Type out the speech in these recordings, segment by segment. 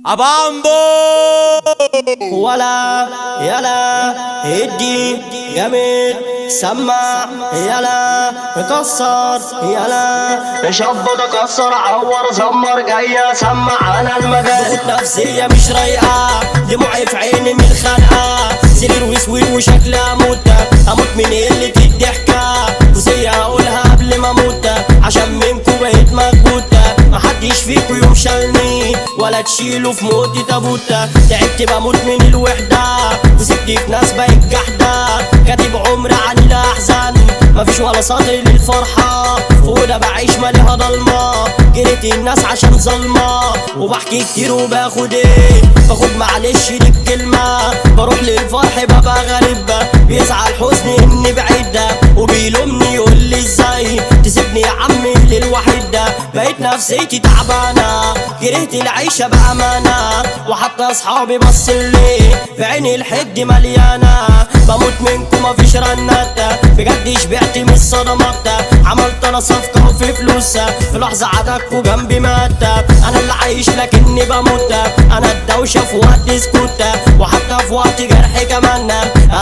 ابامبو ولا يلا ادي جامد سمع يلا كسر يلا شبط كسر عور زمر جاية سمع على المجال نفسية مش رايقة دموعي في عيني من الخنقة سرير وسوير وشكلها اموت من قلة الضحكة وسيا هقولها قبل ما اموت عشان منكو بقيت مكبوتة محدش فيكو يوم شالني ولا تشيله في موتي تابوتة تعبت بموت من الوحدة وسبت في ناس بقت جحدة كاتب عمري عن الأحزان مفيش ولا سطر للفرحة وده بعيش ماليها ضلمة جريت الناس عشان ظلمة وبحكي كتير وباخد باخد معلش دي الكلمة بروح للفرح ببقى غريب بيزعل حزني اني بعيد وبيلومني يقول لي ازاي تسيبني يا عمي للوحيد بقيت نفسيتي تعبانة كرهت العيشة بأمانة وحتى اصحابي بصلي في عيني الحد مليانة بموت منكم مفيش رنات بجد شبعت من الصدمات عملت انا صفقة وفي فلوس في لحظة عدكوا جنبي مات انا اللي عايش لكني بموت انا الدوشة في وقت سكوت وحتى في وقت جرح كمان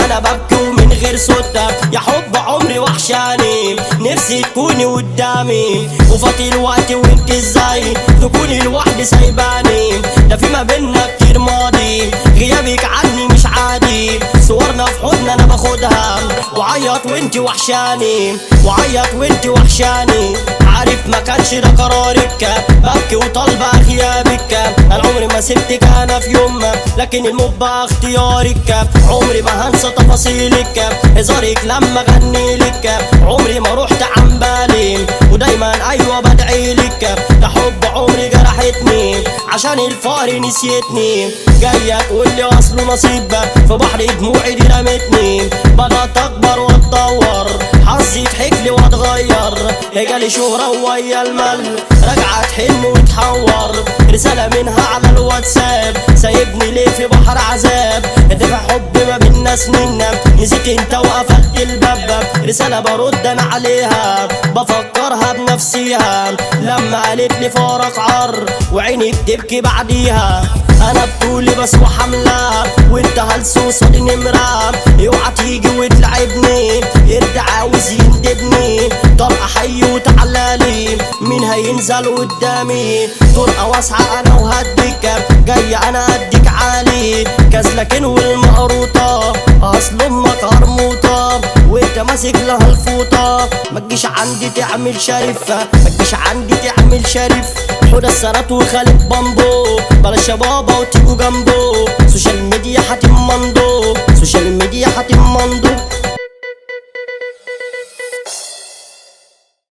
انا ببكي ومن غير صوت يا حب عمري وحشاني نفسي تكوني قدامي وفات الوقت وانت ازاي تكوني لوحدي سايباني ده في ما بينا كتير ماضي غيابك عني مش عادي صورنا في حضن انا باخدها وعيط وانت وحشاني وعيط وانت وحشاني عارف ما كانش ده قرارك ببكي وطالبة غيابك انا عمري ما سبتك انا في يوم لكن الموت بقى اختيارك عمري ما هنسى تفاصيلك هزارك لما غنيلك عمري ما رحت عن بالي ودايما ايوه بدعيلك ده حب عمري جرحتني عشان الفار نسيتني جاية تقولي اصله نصيب في بحر دموعي دي رمتني بدأت اكبر واتطور حظي ضحكلي واتغير جالي شهرة ويا المل راجعة تحن وتحور رسالة منها على الواتساب سايبني ليه في بحر عذاب دفع حب ما بينا سنين نسيت انت وقفلت الباب رسالة برد انا عليها بفكرها بنفسيها لما قالت لي فارق عر وعيني بتبكي بعديها انا بطولي بس وحملة وانت هلسوسة دي نمرة اوعى تيجي وتلعبني ارجع عاوز يندبني طرقة حي وتعلالي مين هينزل قدامي طرقة واسعة انا وهديك جاي انا اديك عالي كازلكن والمقروطة اصل امك هرموطة وانت ماسك لها الفوطة متجيش عندي تعمل شريف متجيش عندي تعمل شريف حوده السنات وخالد بامبو بلاش يا بابا وتيجوا جنبه سوشيال ميديا حاتم مندو سوشيال ميديا حاتم مندو